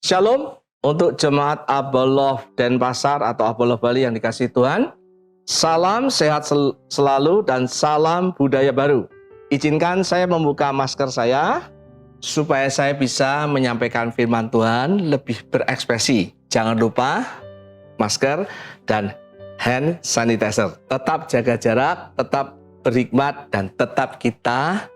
Shalom untuk jemaat Abolov Denpasar atau Abolov Bali yang dikasihi Tuhan. Salam sehat selalu dan salam budaya baru. Izinkan saya membuka masker saya supaya saya bisa menyampaikan firman Tuhan lebih berekspresi. Jangan lupa masker dan hand sanitizer. Tetap jaga jarak, tetap berhikmat, dan tetap kita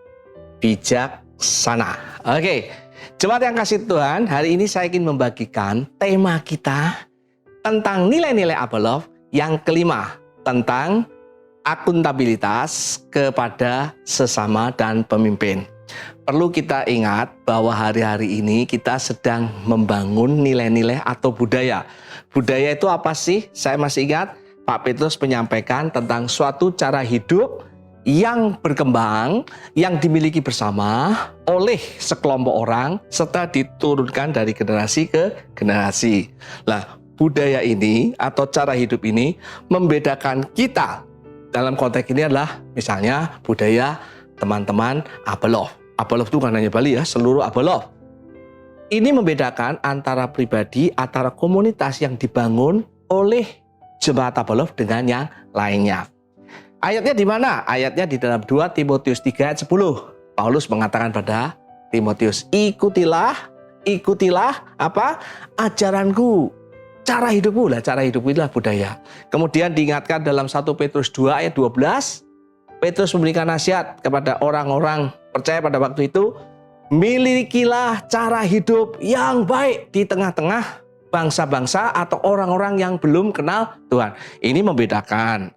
bijaksana. Oke. Jemaat yang kasih Tuhan, hari ini saya ingin membagikan tema kita tentang nilai-nilai Abolov yang kelima, tentang akuntabilitas kepada sesama dan pemimpin. Perlu kita ingat bahwa hari-hari ini kita sedang membangun nilai-nilai atau budaya. Budaya itu apa sih? Saya masih ingat Pak Petrus menyampaikan tentang suatu cara hidup yang berkembang, yang dimiliki bersama oleh sekelompok orang, serta diturunkan dari generasi ke generasi. Nah, budaya ini atau cara hidup ini membedakan kita. Dalam konteks ini adalah misalnya budaya teman-teman Abolov. Abolov itu bukan hanya Bali ya, seluruh Abolov. Ini membedakan antara pribadi, antara komunitas yang dibangun oleh jemaat Abolov dengan yang lainnya. Ayatnya di mana? Ayatnya di dalam 2 Timotius 3 ayat 10. Paulus mengatakan pada Timotius, ikutilah apa? Ajaranku, cara hidupku. Lah, cara hidupku itulah budaya. Kemudian diingatkan dalam 1 Petrus 2 ayat 12, Petrus memberikan nasihat kepada orang-orang percaya pada waktu itu, milikilah cara hidup yang baik di tengah-tengah bangsa-bangsa atau orang-orang yang belum kenal Tuhan. Ini membedakan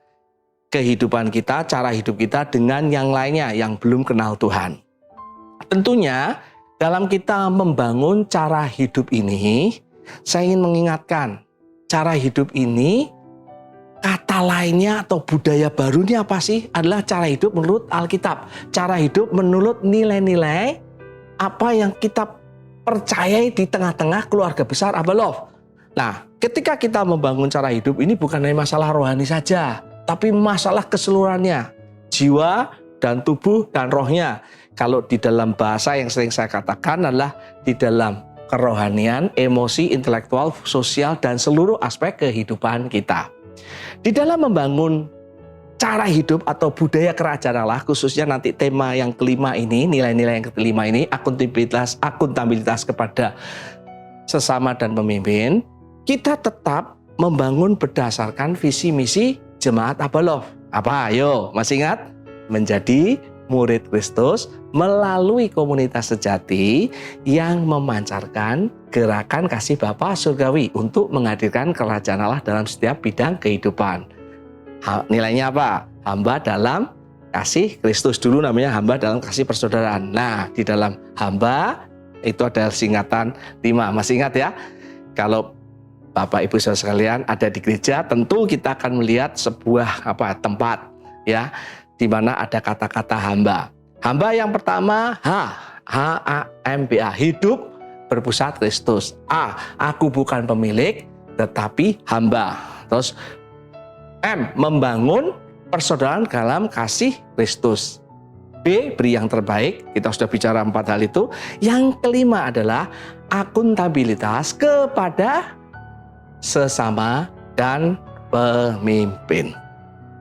kehidupan kita, cara hidup kita dengan yang lainnya yang belum kenal Tuhan. Tentunya dalam kita membangun cara hidup ini, saya ingin mengingatkan, cara hidup ini kata lainnya atau budaya baru ini apa sih? Adalah cara hidup menurut Alkitab. Cara hidup menurut nilai-nilai apa yang kita percayai di tengah-tengah keluarga besar Abolov. Nah, ketika kita membangun cara hidup ini bukan hanya masalah rohani saja, tapi masalah keseluruhannya, jiwa dan tubuh dan rohnya. Kalau di dalam bahasa yang sering saya katakan adalah di dalam kerohanian, emosi, intelektual, sosial, dan seluruh aspek kehidupan kita. Di dalam membangun cara hidup atau budaya kerajaan Allah, khususnya nanti tema yang kelima ini, nilai-nilai yang kelima ini, akuntabilitas kepada sesama dan pemimpin, kita tetap membangun berdasarkan visi misi jemaat Abolov. Apa? Ayo, masih ingat? Menjadi murid Kristus melalui komunitas sejati yang memancarkan gerakan kasih Bapa surgawi untuk menghadirkan kerajaan Allah dalam setiap bidang kehidupan. Nilainya apa? Hamba dalam kasih Kristus, dulu namanya hamba dalam kasih persaudaraan. Nah, di dalam hamba itu ada singkatan 5. Masih ingat ya? Kalau Bapak Ibu saudara sekalian ada di gereja, tentu kita akan melihat sebuah tempat ya di mana ada kata-kata hamba. Hamba yang pertama H-A-M-B-A, hidup berpusat Kristus. A, aku bukan pemilik tetapi hamba. Terus M, membangun persaudaraan dalam kasih Kristus. B, beri yang terbaik. Kita sudah bicara 4 hal itu. Yang kelima adalah akuntabilitas kepada sesama dan pemimpin.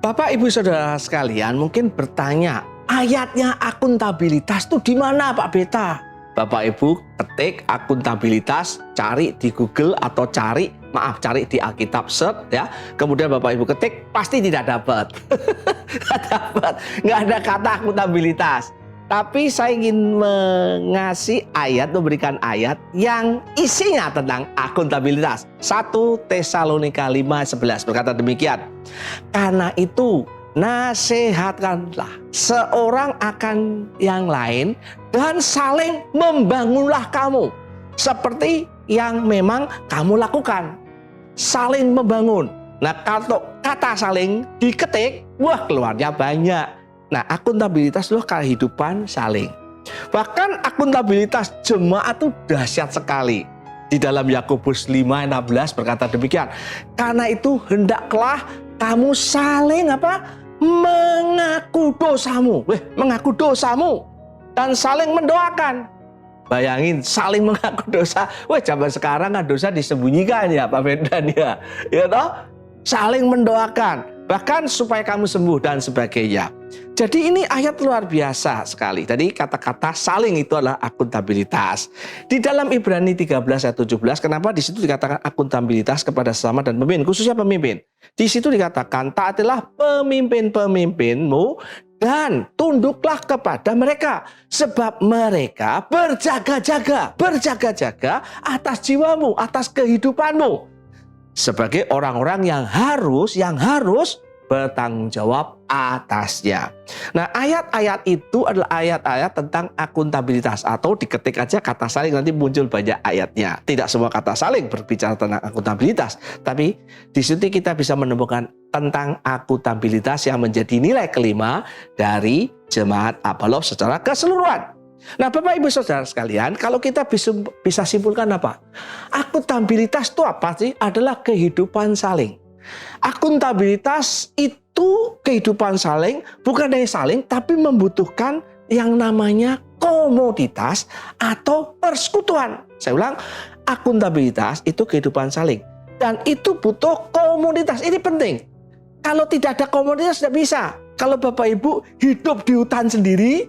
Bapak Ibu Saudara sekalian mungkin bertanya, ayatnya akuntabilitas itu di mana Pak Beta? Bapak Ibu ketik akuntabilitas, cari di Google atau cari di Alkitab, search ya. Kemudian Bapak Ibu ketik, pasti tidak dapat. Nggak ada kata akuntabilitas. Tapi saya ingin memberikan ayat yang isinya tentang akuntabilitas. 1 Tesalonika 5:11 berkata demikian. Karena itu nasihatkanlah seorang akan yang lain dan saling membangunlah kamu. Seperti yang memang kamu lakukan. Saling membangun. Nah, kalau kata saling diketik, wah keluarnya banyak. Nah, akuntabilitas itu kehidupan saling. Bahkan akuntabilitas jemaat itu dahsyat sekali. Di dalam Yakobus 5:16 berkata demikian. Karena itu hendaklah kamu saling mengaku dosamu. Mengaku dosamu dan saling mendoakan Bayangin saling mengaku dosa. Wah, zaman sekarang kan dosa disembunyikan ya Pak Firdan ya. Ya toh? Saling mendoakan, bahkan supaya kamu sembuh dan sebagainya. Jadi ini ayat luar biasa sekali. Tadi kata-kata saling itu adalah akuntabilitas. Di dalam Ibrani 13 ayat 17, kenapa di situ dikatakan akuntabilitas kepada sesama dan pemimpin, khususnya pemimpin. Di situ dikatakan taatilah pemimpin-pemimpinmu dan tunduklah kepada mereka, sebab mereka berjaga-jaga atas jiwamu, atas kehidupanmu, sebagai orang-orang yang harus bertanggung jawab atasnya. Nah, ayat-ayat itu adalah ayat-ayat tentang akuntabilitas, atau diketik aja kata saling, nanti muncul banyak ayatnya. Tidak semua kata saling berbicara tentang akuntabilitas, tapi di situ kita bisa menemukan tentang akuntabilitas yang menjadi nilai kelima dari Jemaat Apolos secara keseluruhan. Nah, Bapak Ibu Saudara sekalian, kalau kita bisa simpulkan apa? Akuntabilitas itu apa sih? Adalah kehidupan saling. Akuntabilitas itu kehidupan saling, bukan hanya saling, tapi membutuhkan yang namanya komoditas atau persekutuan. Saya ulang, akuntabilitas itu kehidupan saling. Dan itu butuh komunitas, ini penting. Kalau tidak ada komunitas tidak bisa. Kalau Bapak Ibu hidup di hutan sendiri,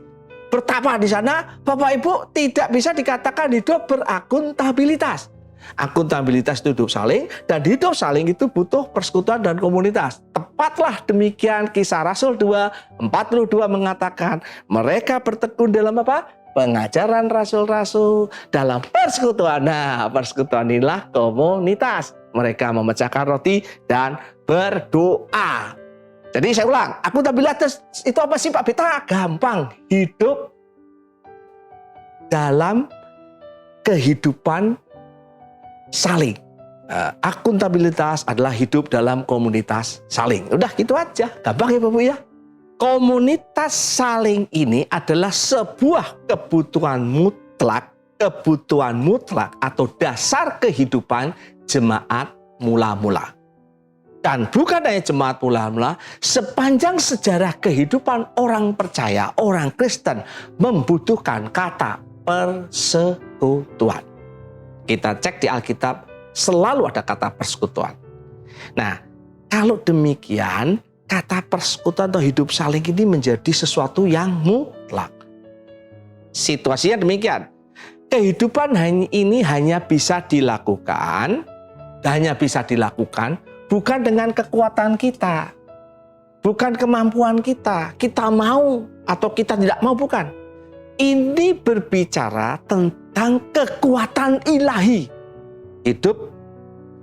bertapa di sana, Bapak Ibu tidak bisa dikatakan hidup berakuntabilitas. Akuntabilitas itu hidup saling, dan hidup saling itu butuh persekutuan dan komunitas. Tepatlah demikian Kisah Rasul 2:42 mengatakan, mereka bertekun dalam apa? Pengajaran rasul-rasul, dalam persekutuan. Nah, persekutuan inilah komunitas. Mereka memecahkan roti dan berdoa. Jadi saya ulang, akuntabilitas itu apa sih Pak Beta? Gampang, hidup dalam kehidupan saling. Akuntabilitas adalah hidup dalam komunitas saling. Udah gitu aja, gampang ya Bapak ya. Komunitas saling ini adalah sebuah kebutuhan mutlak atau dasar kehidupan jemaat mula-mula. Dan bukan hanya jemaat mula-mula, sepanjang sejarah kehidupan orang percaya, orang Kristen membutuhkan kata persekutuan. Kita cek di Alkitab, selalu ada kata persekutuan. Nah, kalau demikian, kata persekutuan atau hidup saling ini menjadi sesuatu yang mutlak. Situasinya demikian. Kehidupan ini hanya bisa dilakukan bukan dengan kekuatan kita, bukan kemampuan kita mau atau kita tidak mau, bukan. Ini berbicara tentang kekuatan ilahi. Hidup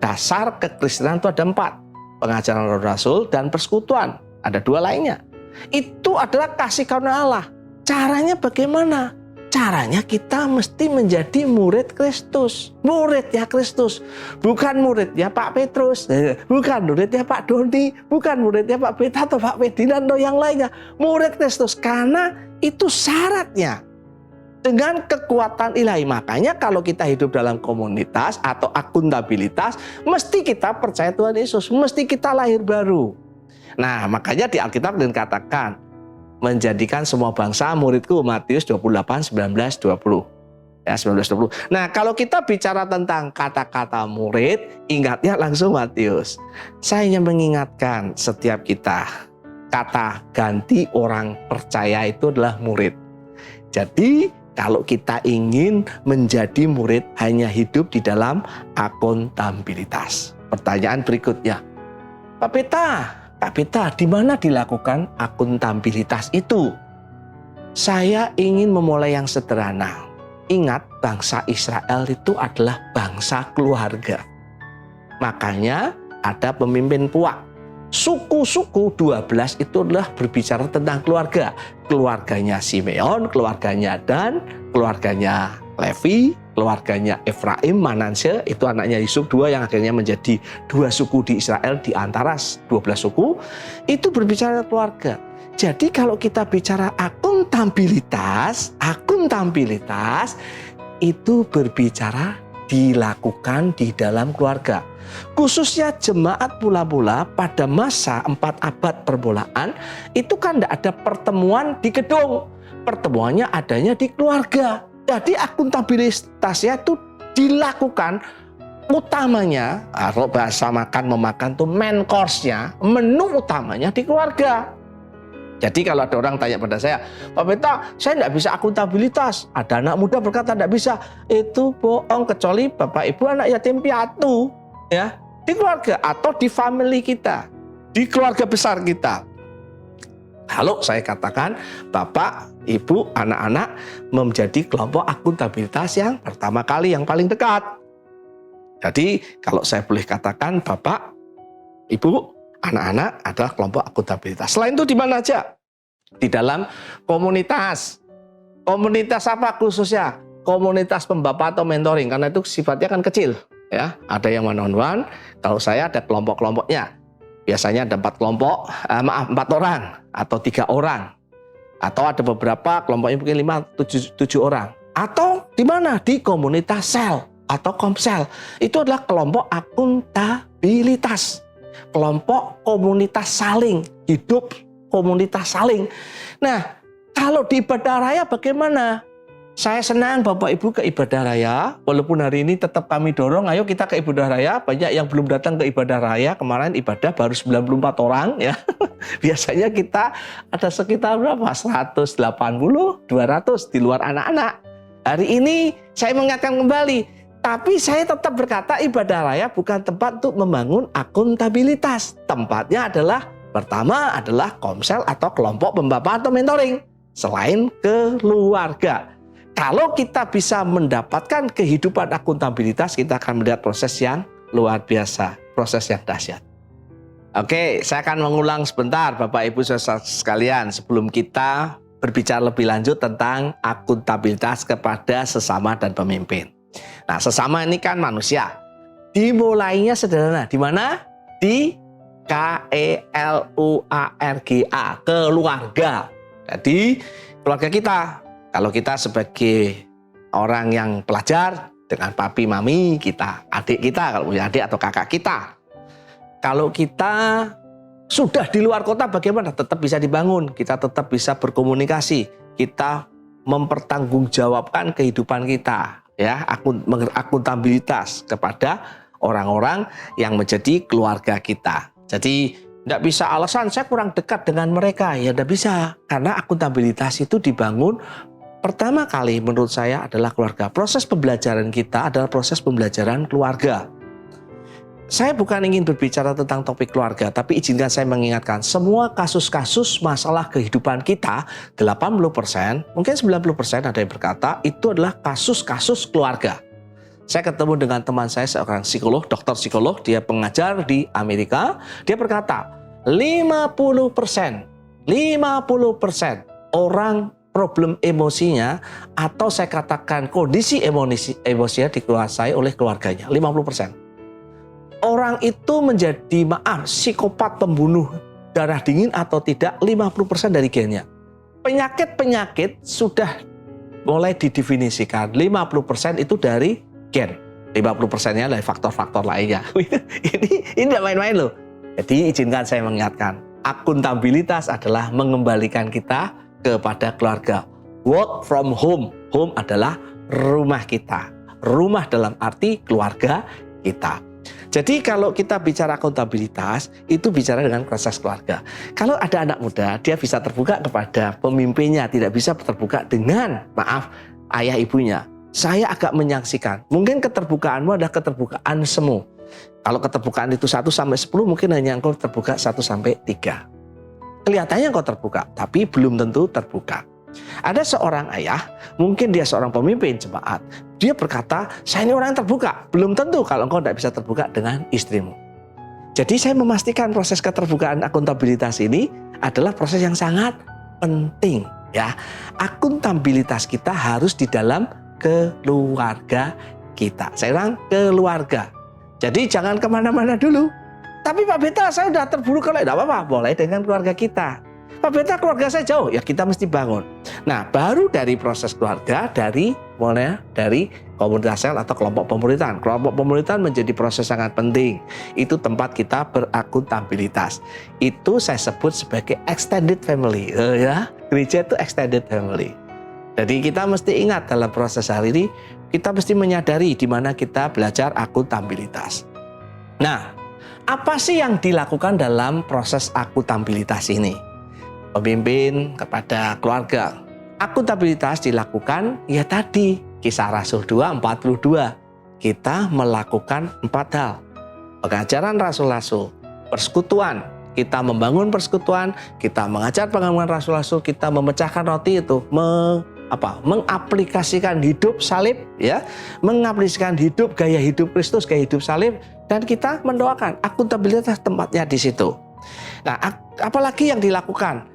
dasar kekristenan itu ada 4. Pengajaran Roh Rasul dan persekutuan. Ada 2 lainnya. Itu adalah kasih karunia Allah. Caranya bagaimana? Caranya kita mesti menjadi murid Kristus. Muridnya Kristus. Bukan muridnya Pak Petrus. Bukan muridnya Pak Doni. Bukan muridnya Pak Beta atau Pak Ferdinand atau yang lainnya. Murid Kristus. Karena itu syaratnya. Dengan kekuatan ilahi. Makanya kalau kita hidup dalam komunitas atau akuntabilitas, mesti kita percaya Tuhan Yesus. Mesti kita lahir baru. Nah, makanya di Alkitab dikatakan, menjadikan semua bangsa muridku, Matius 28:19-20. Ya, 19-20. Nah, kalau kita bicara tentang kata-kata murid, ingatnya langsung Matius. Saya hanya mengingatkan setiap kita, kata ganti orang percaya itu adalah murid. Jadi, kalau kita ingin menjadi murid, hanya hidup di dalam akuntabilitas. Pertanyaan berikutnya, Pak Beta, di mana dilakukan akuntabilitas itu? Saya ingin memulai yang sederhana. Ingat, bangsa Israel itu adalah bangsa keluarga. Makanya ada pemimpin puak. Suku-suku 12 itu adalah berbicara tentang keluarga. Keluarganya Simeon, keluarganya Dan, keluarganya Levi, keluarganya Efraim, Manasye, itu anaknya Yusuf 2 yang akhirnya menjadi 2 suku di Israel di antara 12 suku. Itu berbicara keluarga. Jadi kalau kita bicara akuntabilitas itu berbicara dilakukan di dalam keluarga. Khususnya jemaat mula-mula pada masa 4 abad permulaan, itu kan tidak ada pertemuan di gedung. Pertemuannya adanya di keluarga. Jadi akuntabilitasnya itu dilakukan utamanya, kalau bahasa makan memakan tuh main course-nya, menu utamanya di keluarga. Jadi kalau ada orang tanya pada saya, Pak Beta, saya tidak bisa akuntabilitas. Ada anak muda berkata tidak bisa. Itu bohong, kecuali Bapak Ibu anak yatim piatu, ya, di keluarga atau di family kita, di keluarga besar kita. Kalau saya katakan Bapak, Ibu, anak-anak menjadi kelompok akuntabilitas yang pertama kali, yang paling dekat. Jadi kalau saya boleh katakan Bapak, Ibu, anak-anak adalah kelompok akuntabilitas. Selain itu di mana aja? Di dalam komunitas. Komunitas apa khususnya? Komunitas pembapak atau mentoring, karena itu sifatnya kan kecil, ya. Ada yang one-on-one. Kalau saya ada kelompok-kelompoknya. Biasanya ada 4 kelompok, 4 orang atau 3 orang. Atau ada beberapa kelompoknya mungkin 5-7 orang. Atau di mana? Di komunitas sel atau komsel. Itu adalah kelompok akuntabilitas. Kelompok komunitas saling hidup, komunitas saling. Nah, kalau di ibadah raya bagaimana? Saya senang Bapak Ibu ke ibadah raya, walaupun hari ini tetap kami dorong, ayo kita ke ibadah raya. Banyak yang belum datang ke ibadah raya, kemarin ibadah baru 94 orang, ya. Biasanya kita ada sekitar berapa? 180, 200 di luar anak-anak. Hari ini saya mengingatkan kembali, tapi saya tetap berkata ibadah raya bukan tempat untuk membangun akuntabilitas. Tempatnya adalah, pertama adalah komsel atau kelompok pembapak atau mentoring. Selain keluarga. Kalau kita bisa mendapatkan kehidupan akuntabilitas, kita akan melihat proses yang luar biasa, proses yang dahsyat. Oke, saya akan mengulang sebentar Bapak Ibu saudara sekalian sebelum kita berbicara lebih lanjut tentang akuntabilitas kepada sesama dan pemimpin. Nah, sesama ini kan manusia. Dimulainya sederhana, di mana? Di KELUARGA, keluarga. Jadi keluarga kita. Kalau kita sebagai orang yang pelajar dengan papi mami kita, adik kita kalau punya adik atau kakak kita. Kalau kita sudah di luar kota bagaimana? Tetap bisa dibangun, kita tetap bisa berkomunikasi, kita mempertanggungjawabkan kehidupan kita, ya, akuntabilitas kepada orang-orang yang menjadi keluarga kita. Jadi tidak bisa alasan saya kurang dekat dengan mereka, ya tidak bisa, karena akuntabilitas itu dibangun. Pertama kali menurut saya adalah keluarga. Proses pembelajaran kita adalah proses pembelajaran keluarga. Saya bukan ingin berbicara tentang topik keluarga, tapi izinkan saya mengingatkan semua kasus-kasus masalah kehidupan kita, 80%, mungkin 90% ada yang berkata, itu adalah kasus-kasus keluarga. Saya ketemu dengan teman saya, seorang psikolog, dokter psikolog, dia pengajar di Amerika, dia berkata, 50% orang problem emosinya atau saya katakan kondisi emosinya dikuasai oleh keluarganya, 50%. Orang itu menjadi psikopat pembunuh darah dingin atau tidak 50% dari gennya. Penyakit-penyakit sudah mulai didefinisikan 50% itu dari gen. 50%-nya dari faktor-faktor lainnya. Ini tidak main-main loh. Jadi izinkan saya mengingatkan, akuntabilitas adalah mengembalikan kita kepada keluarga. Work from home. Home adalah rumah kita. Rumah dalam arti keluarga kita. Jadi kalau kita bicara akuntabilitas, itu bicara dengan proses keluarga. Kalau ada anak muda, dia bisa terbuka kepada pemimpinnya, tidak bisa terbuka dengan, ayah ibunya. Saya agak menyaksikan, mungkin keterbukaanmu adalah keterbukaan semu. Kalau keterbukaan itu 1-10, mungkin hanya engkau terbuka 1-3. Kelihatannya engkau terbuka, tapi belum tentu terbuka. Ada seorang ayah, mungkin dia seorang pemimpin jemaat. Dia berkata, saya ini orang yang terbuka. Belum tentu kalau engkau tidak bisa terbuka dengan istrimu. Jadi saya memastikan proses keterbukaan akuntabilitas ini adalah proses yang sangat penting. Ya, akuntabilitas kita harus di dalam keluarga kita. Saya bilang keluarga. Jadi jangan kemana-mana dulu. Tapi Pak Beta, saya sudah terburuk, kalau tidak apa-apa, boleh dengan keluarga kita. Pak Beta, keluarga saya jauh, ya kita mesti bangun. Nah, baru dari proses keluarga, mulai dari komunitas sel atau kelompok pemerintahan. Kelompok pemerintahan menjadi proses sangat penting. Itu tempat kita berakuntabilitas. Itu saya sebut sebagai extended family. Ya, gereja itu extended family. Jadi kita mesti ingat dalam proses hari ini, kita mesti menyadari di mana kita belajar akuntabilitas. Nah, apa sih yang dilakukan dalam proses akuntabilitas ini? Pemimpin kepada keluarga. Akuntabilitas dilakukan ya tadi, Kisah Rasul 2:42. Kita melakukan 4 hal. Pengajaran Rasul-Rasul, persekutuan, kita membangun persekutuan, kita mengajar pengajaran Rasul-Rasul, kita memecahkan roti itu, mengaplikasikan hidup salib, ya, mengaplikasikan hidup gaya hidup Kristus, gaya hidup salib, dan kita mendoakan. Akuntabilitas tempatnya di situ. Nah, apalagi yang dilakukan?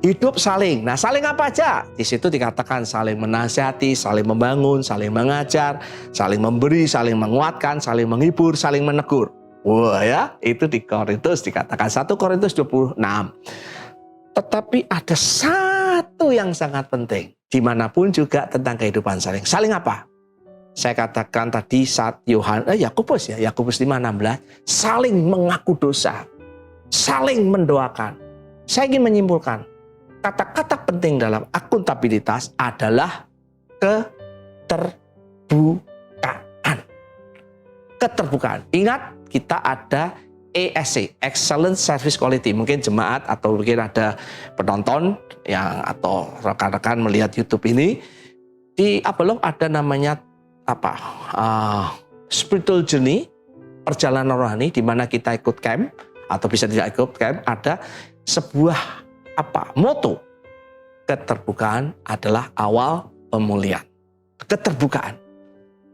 Hidup saling. Nah, saling apa aja? Di situ dikatakan saling menasihati, saling membangun, saling mengajar, saling memberi, saling menguatkan, saling menghibur, saling menegur. Wah, ya, itu di Korintus dikatakan 1 Korintus 26. Tetapi ada satu yang sangat penting, dimanapun juga tentang kehidupan saling. Saling apa? Saya katakan tadi saat Yakobus 5:16, saling mengaku dosa, saling mendoakan. Saya ingin menyimpulkan, kata-kata penting dalam akuntabilitas adalah keterbukaan. Keterbukaan. Ingat, kita ada ESC, Excellent Service Quality. Mungkin jemaat atau mungkin ada penonton yang atau rekan-rekan melihat YouTube ini, di Apollo ada namanya spiritual journey, perjalanan rohani, di mana kita ikut camp atau bisa tidak ikut camp. Ada sebuah moto, keterbukaan adalah awal pemulihan. Keterbukaan.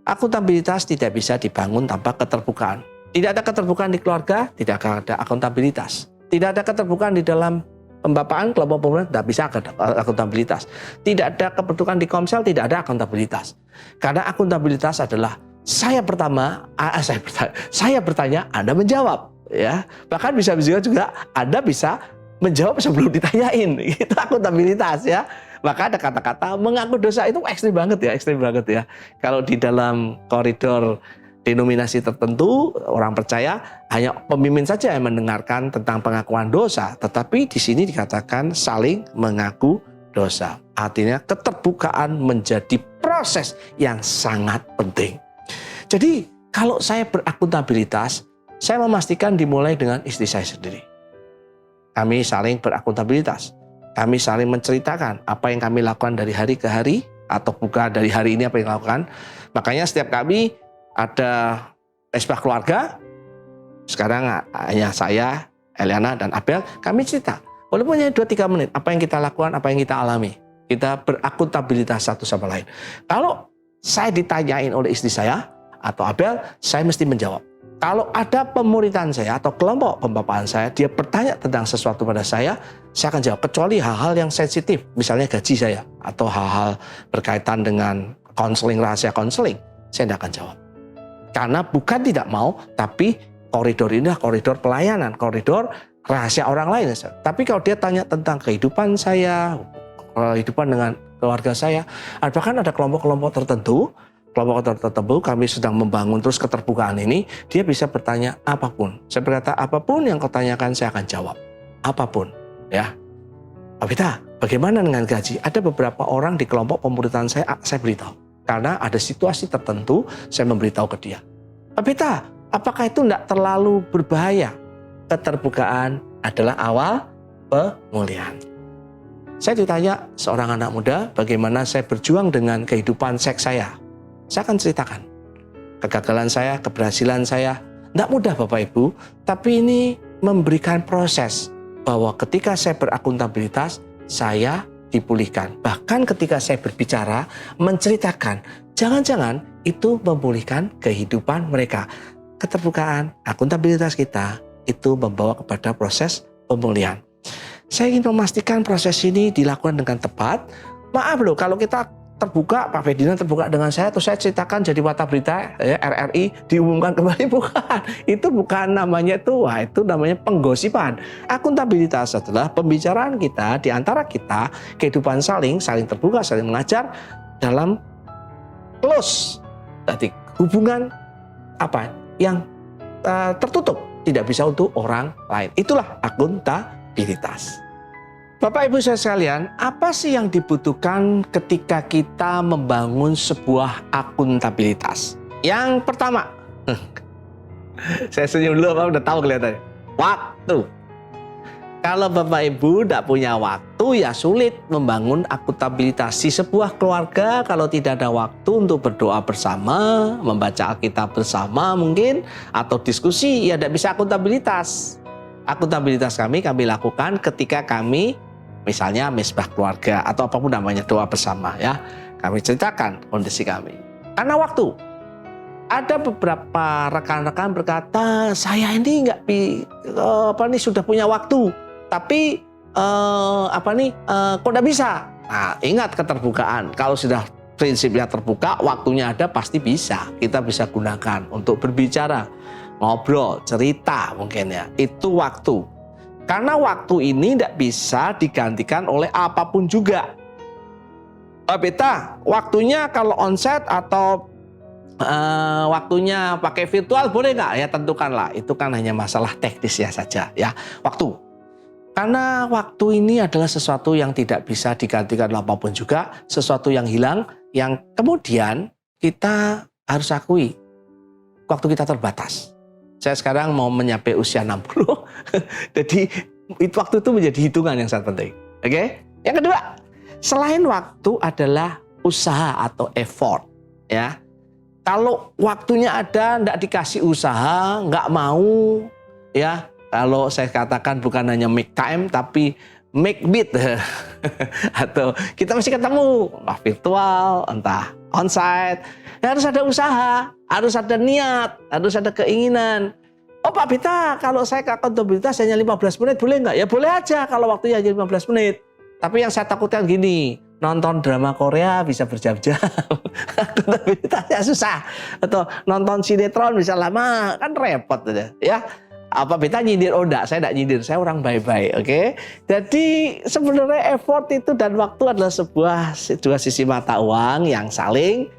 Akuntabilitas tidak bisa dibangun tanpa keterbukaan. Tidak ada keterbukaan di keluarga, tidak ada akuntabilitas. Tidak ada keterbukaan di dalam pembapaan, kelompok pemuda, tidak bisa ada akuntabilitas. Tidak ada keterbukaan di komsel, tidak ada akuntabilitas. Karena akuntabilitas adalah saya bertanya, Anda menjawab. Ya, bahkan bisa juga Anda bisa menjawab sebelum ditanyain. Itu akuntabilitas, ya. Maka ada kata-kata mengaku dosa itu ekstrim banget ya. Kalau di dalam koridor denominasi tertentu, orang percaya hanya pemimpin saja yang mendengarkan tentang pengakuan dosa, tetapi di sini dikatakan saling mengaku dosa. Artinya keterbukaan menjadi proses yang sangat penting. Jadi kalau saya berakuntabilitas, saya memastikan dimulai dengan istri saya sendiri. Kami saling berakuntabilitas. Kami saling menceritakan apa yang kami lakukan dari hari ke hari, atau bukan dari hari ini apa yang lakukan. Makanya setiap kami ada pesta keluarga, sekarang hanya saya, Eliana, dan Abel, kami cerita. Walaupun hanya 2-3 menit, apa yang kita lakukan, apa yang kita alami. Kita berakuntabilitas satu sama lain. Kalau saya ditanyain oleh istri saya atau Abel, saya mesti menjawab. Kalau ada pemuritan saya atau kelompok pembapaan saya, dia bertanya tentang sesuatu pada saya akan jawab. Kecuali hal-hal yang sensitif, misalnya gaji saya, atau hal-hal berkaitan dengan konseling, rahasia konseling, saya tidak akan jawab. Karena bukan tidak mau, tapi koridor ini adalah koridor pelayanan, koridor rahasia orang lain. Tapi kalau dia tanya tentang kehidupan saya, kehidupan dengan keluarga saya, bahkan ada kelompok-kelompok tertentu kami sedang membangun terus keterbukaan ini, dia bisa bertanya apapun. Saya berkata, apapun yang kau tanyakan saya akan jawab. Apapun, ya. Pak Pita, bagaimana dengan gaji? Ada beberapa orang di kelompok pemuritan saya beritahu. Karena ada situasi tertentu, saya memberitahu ke dia. Pak Pita, apakah itu tidak terlalu berbahaya? Keterbukaan adalah awal pemulihan. Saya ditanya seorang anak muda, bagaimana saya berjuang dengan kehidupan seks saya. Saya akan ceritakan. Kegagalan saya, keberhasilan saya. Tidak mudah Bapak Ibu, tapi ini memberikan proses bahwa ketika saya berakuntabilitas, saya dipulihkan. Bahkan ketika saya berbicara, menceritakan, jangan-jangan itu memulihkan kehidupan mereka. Keterbukaan, akuntabilitas kita, itu membawa kepada proses pemulihan. Saya ingin memastikan proses ini dilakukan dengan tepat. Maaf loh, kalau kita terbuka, Pak Ferdinand terbuka dengan saya, terus saya ceritakan jadi Warta Berita, RRI diumumkan kembali, bukan. Itu bukan namanya itu namanya penggosipan. Akuntabilitas adalah pembicaraan kita di antara kita, kehidupan saling terbuka, saling mengajar dalam close. Jadi hubungan yang tertutup, tidak bisa untuk orang lain. Itulah akuntabilitas. Bapak Ibu saya sekalian, apa sih yang dibutuhkan ketika kita membangun sebuah akuntabilitas? Yang pertama, saya senyum dulu, Bapak udah tahu kelihatannya. Waktu. Kalau Bapak Ibu tidak punya waktu, ya sulit membangun akuntabilitas. Di sebuah keluarga, kalau tidak ada waktu untuk berdoa bersama, membaca Alkitab bersama mungkin, atau diskusi, ya tidak bisa akuntabilitas. Akuntabilitas kami lakukan ketika kami, misalnya misbah keluarga, atau apapun namanya, doa bersama ya. Kami ceritakan kondisi kami. Karena waktu. Ada beberapa rekan-rekan berkata, saya ini sudah punya waktu, tapi kok tidak bisa? Nah, ingat keterbukaan. Kalau sudah prinsipnya terbuka, waktunya ada, pasti bisa. Kita bisa gunakan untuk berbicara, ngobrol, cerita mungkin ya. Itu waktu. Karena waktu ini tidak bisa digantikan oleh apapun juga. Pak Beta, waktunya kalau onsite atau waktunya pakai virtual boleh nggak? Ya tentukanlah, itu kan hanya masalah teknisnya saja ya. Waktu, karena waktu ini adalah sesuatu yang tidak bisa digantikan apapun juga, sesuatu yang hilang, yang kemudian kita harus akui waktu kita terbatas. Saya sekarang mau mencapai usia 60, jadi waktu itu menjadi hitungan yang sangat penting. Oke? Yang kedua, selain waktu adalah usaha atau effort ya. Kalau waktunya ada, nggak dikasih usaha, nggak mau, ya. Kalau saya katakan bukan hanya make time, tapi make beat. Atau kita mesti ketemu, entah virtual, entah onsite. Ya, harus ada usaha, harus ada niat, harus ada keinginan. Oh Pak Bita, kalau saya ke akuntabilitas hanya 15 menit, boleh nggak? Ya boleh aja kalau waktunya hanya 15 menit. Tapi yang saya takutkan gini, nonton drama Korea bisa berjam-jam, akuntabilitasnya susah. Atau nonton sinetron bisa lama, kan repot aja. Ya, apa Beta nyindir? Oh enggak, saya enggak nyindir, saya orang baik-baik, oke? Jadi sebenarnya effort itu dan waktu adalah dua sisi mata uang yang saling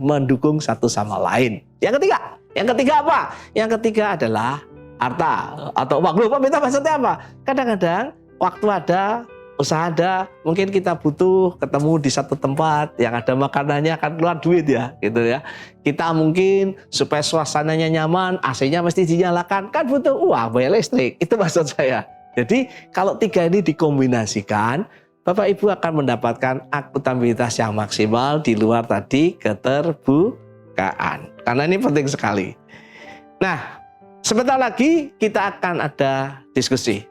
mendukung satu sama lain. Yang ketiga apa? Yang ketiga adalah harta atau uang. Loh, Pak Beta maksudnya apa? Kadang-kadang waktu ada, usaha ada, mungkin kita butuh ketemu di satu tempat yang ada makanannya, akan keluar duit ya, gitu ya. Kita mungkin supaya suasananya nyaman, AC-nya mesti dinyalakan, kan butuh uang, bayar listrik. Itu maksud saya. Jadi kalau tiga ini dikombinasikan, Bapak Ibu akan mendapatkan akuntabilitas yang maksimal di luar tadi keterbukaan. Karena ini penting sekali. Nah, sebentar lagi kita akan ada diskusi.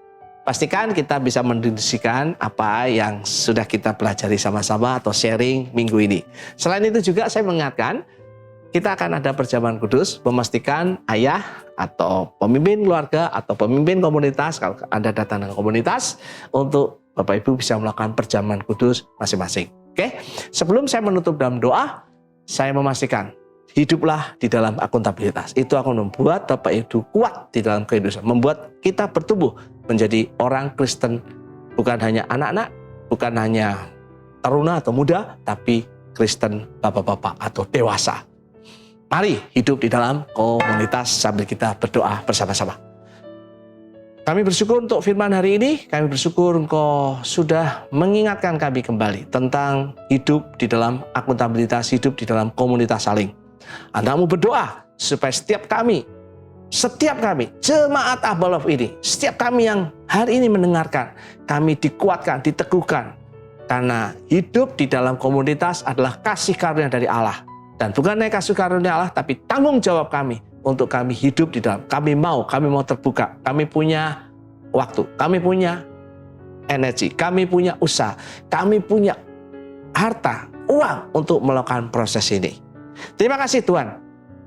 Pastikan kita bisa mendiskusikan apa yang sudah kita pelajari sama-sama atau sharing minggu ini. Selain itu juga saya mengingatkan, kita akan ada perjamuan kudus, memastikan ayah atau pemimpin keluarga atau pemimpin komunitas, kalau Anda datang dengan komunitas, untuk Bapak Ibu bisa melakukan perjamuan kudus masing-masing. Oke, sebelum saya menutup dalam doa, saya memastikan, hiduplah di dalam akuntabilitas. Itu akan membuat Bapak Ibu kuat di dalam kehidupan, membuat kita bertumbuh menjadi orang Kristen, bukan hanya anak-anak, bukan hanya taruna atau muda, tapi Kristen bapak-bapak atau dewasa. Mari hidup di dalam komunitas sambil kita berdoa bersama-sama. Kami bersyukur untuk firman hari ini, kami bersyukur Engkau sudah mengingatkan kami kembali tentang hidup di dalam akuntabilitas, hidup di dalam komunitas saling. Anda-Mu berdoa supaya setiap kami, jemaat Abalov ini, setiap kami yang hari ini mendengarkan, kami dikuatkan, diteguhkan. Karena hidup di dalam komunitas adalah kasih karunia dari Allah. Dan bukan hanya kasih karunia Allah, tapi tanggung jawab kami untuk kami hidup di dalam. Kami mau terbuka. Kami punya waktu, kami punya energi, kami punya usaha, kami punya harta, uang untuk melakukan proses ini. Terima kasih Tuhan.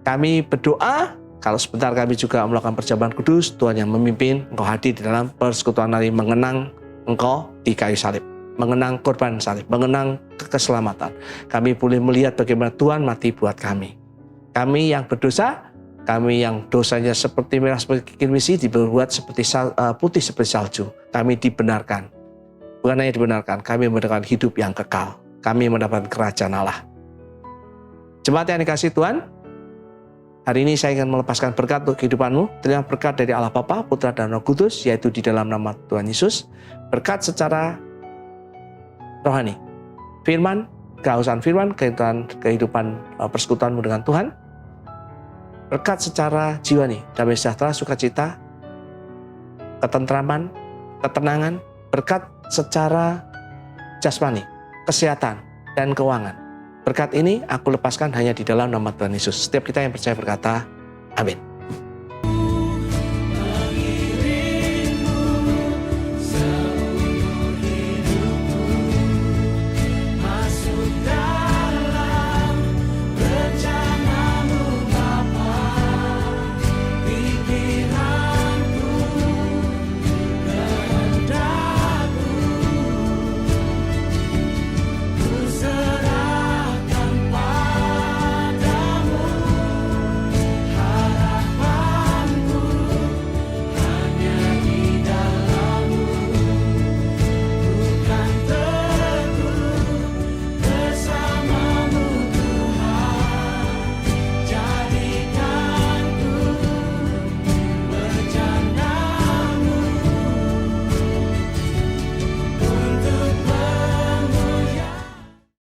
Kami berdoa, kalau sebentar kami juga melakukan perjamuan kudus, Tuhan yang memimpin, Engkau hadir di dalam persekutuan hari mengenang Engkau di kayu salib, mengenang korban salib, mengenang keselamatan. Kami boleh melihat bagaimana Tuhan mati buat kami. Kami yang berdosa, kami yang dosanya seperti merah seperti kirmisi, dibuat seperti putih seperti salju. Kami dibenarkan. Bukan hanya dibenarkan, kami mendapatkan hidup yang kekal. Kami mendapatkan kerajaan Allah. Jemaat yang dikasihi Tuhan, Hari ini saya ingin melepaskan berkat untuk kehidupanmu. Terima berkat dari Allah Bapa, Putra, dan Roh Kudus, yaitu di dalam nama Tuhan Yesus. Berkat secara rohani. Firman, kehausan firman, kehidupan persekutuanmu dengan Tuhan. Berkat secara jiwani, damai sejahtera, sukacita, ketentraman, ketenangan. Berkat secara jasmani, kesehatan, dan keuangan. Berkat ini aku lepaskan hanya di dalam nama Tuhan Yesus. Setiap kita yang percaya berkata, amin.